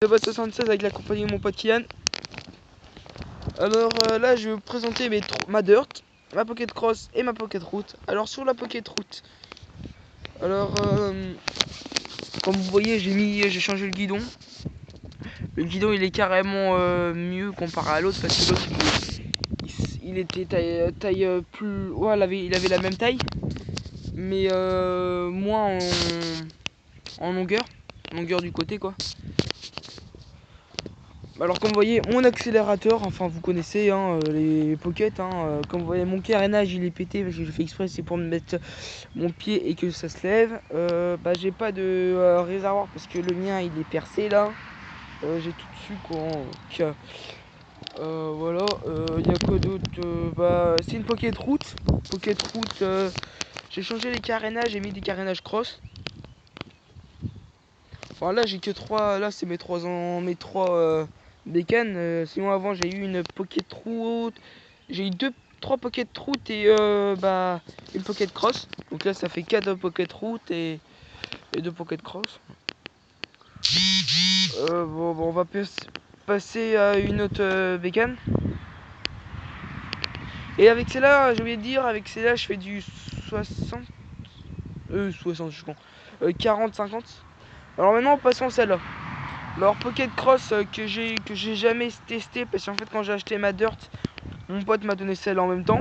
Le boss 76 avec la compagnie de mon pote Kylian. Alors là je vais vous présenter ma dirt, ma pocket cross et ma pocket route. Alors sur la pocket route, alors comme vous voyez j'ai changé le guidon. Le guidon il est carrément mieux comparé à l'autre parce que l'autre il était taille plus... Ouais, il avait la même taille mais moins en longueur du côté quoi. Alors comme vous voyez mon accélérateur, enfin vous connaissez hein, les pockets hein, comme vous voyez mon carénage il est pété parce que je fais exprès, c'est pour me mettre mon pied et que ça se lève. J'ai pas de réservoir parce que le mien il est percé là, j'ai tout dessus quoi. Donc, voilà, il y a quoi d'autre, c'est une pocket route. J'ai changé les carénages, j'ai mis des carénages cross. Enfin là j'ai que 3, là c'est mes trois bécanes. Sinon avant j'ai eu une pocket route, j'ai eu 3 pocket route et une pocket cross. Donc là ça fait 4 pocket route et 2 pocket cross. On va passer à une autre bécane. Et avec celle-là, j'ai oublié de dire, avec celle-là je fais du 60 je suis con, 40-50. Alors maintenant passons à celle-là. Alors pocket cross que j'ai jamais testé parce qu'en fait quand j'ai acheté ma dirt, mon pote m'a donné celle en même temps.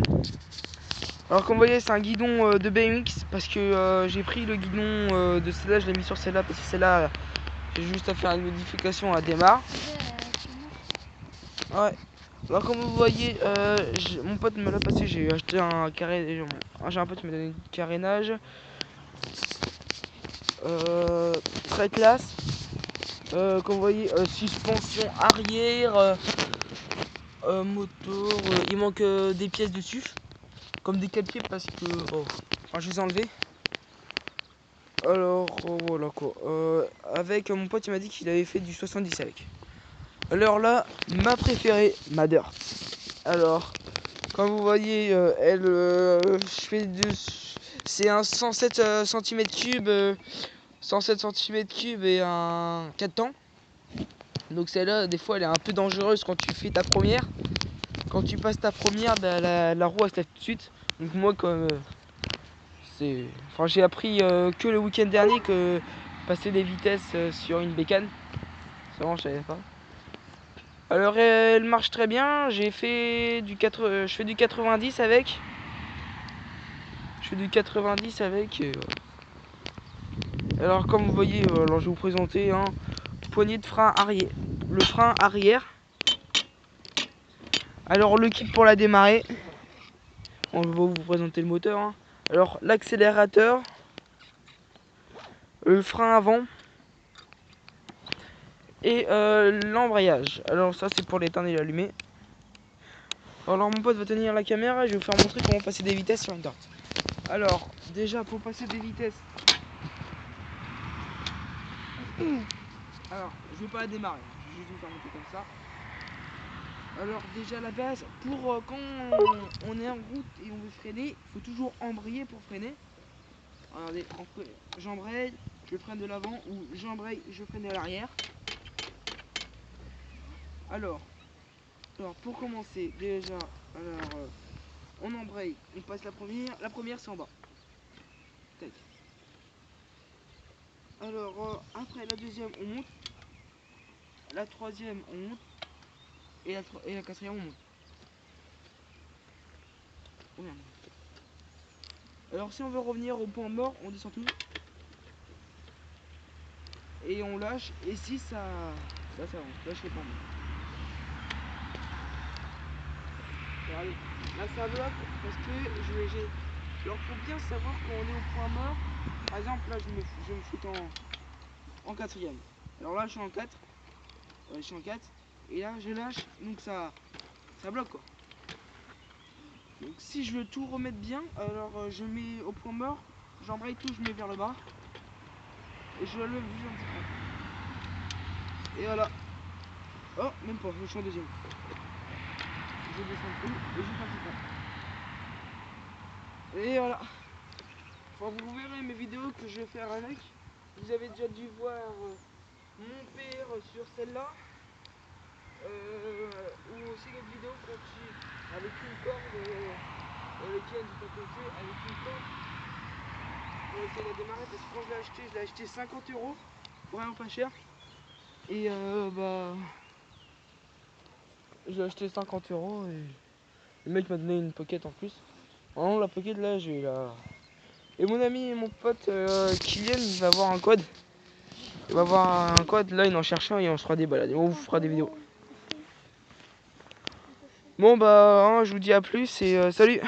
Alors comme vous voyez c'est un guidon de BMX parce que j'ai pris le guidon de celle-là, je l'ai mis sur celle-là parce que celle-là j'ai juste à faire une modification à démarre. Ouais. Alors comme vous voyez mon pote me l'a passé, j'ai acheté un carré, j'ai un pote qui m'a donné un carénage très classe. Comme vous voyez suspension arrière, moteur, il manque des pièces dessus comme des capiers parce que je les ai enlevés. Alors voilà quoi, avec mon pote il m'a dit qu'il avait fait du 70 avec. Alors là ma préférée, ma dirt. Alors comme vous voyez c'est un 107 cm3, 107 cm3 et un 4 temps. Donc celle-là des fois elle est un peu dangereuse quand tu fais ta première. Quand tu passes ta première, la roue elle se lève tout de suite. Donc moi comme j'ai appris que le week-end dernier que passer des vitesses sur une bécane, c'est vraiment je savais pas. Alors elle marche très bien. Je fais du 90 avec. Je fais du 90 avec. Alors comme vous voyez, alors je vais vous présenter poignée de frein arrière. Le frein arrière. Alors le kit pour la démarrer. On va vous présenter le moteur. Alors l'accélérateur, le frein avant et l'embrayage. Alors ça c'est pour l'éteindre et l'allumer. Alors mon pote va tenir la caméra et je vais vous faire montrer comment passer des vitesses sur une dirt. Alors déjà pour passer des vitesses, alors je vais pas la démarrer, je vais juste vous faire monter comme ça. Alors déjà la base, pour quand on est en route et on veut freiner, il faut toujours embrayer pour freiner. Regardez, j'embraye, je freine de l'avant ou j'embraye, je freine de l'arrière. Alors pour commencer, déjà, on embraye, on passe la première c'est en bas. Tac. Alors après la deuxième on monte, la troisième on monte et la quatrième on monte. Oh merde. Alors si on veut revenir au point mort, on descend tout et on lâche, et si ça avance, lâche les points morts. Regardez, là ça bloque parce que alors faut bien savoir quand on est au point mort. Par exemple là je me fous en quatrième. Alors là je suis en 4. Je suis en 4 et là je lâche, donc ça bloque quoi. Donc si je veux tout remettre bien, alors je mets au point mort, j'embraye tout, je mets vers le bas et je lève juste un petit peu. Et voilà. Oh, même pas, je suis en deuxième. Je descends tout et juste un petit peu. Et voilà. Enfin, vous verrez mes vidéos que je vais faire avec. Vous avez déjà dû voir mon père sur celle-là. Ou aussi une autre vidéo avec une corde, lesquelles j'ai pas compté, avec une corde pour essayer de la démarrer parce que quand je l'ai acheté 50 €, vraiment pas cher. Et bah j'ai acheté 50 € et le mec m'a donné une pocket en plus. Vraiment la pocket là j'ai la. Et mon ami et mon pote Kylian il va avoir un code. Il va avoir un code, là il en cherche un et on se fera des balades. On vous fera des vidéos. Bon bah hein, je vous dis à plus et salut.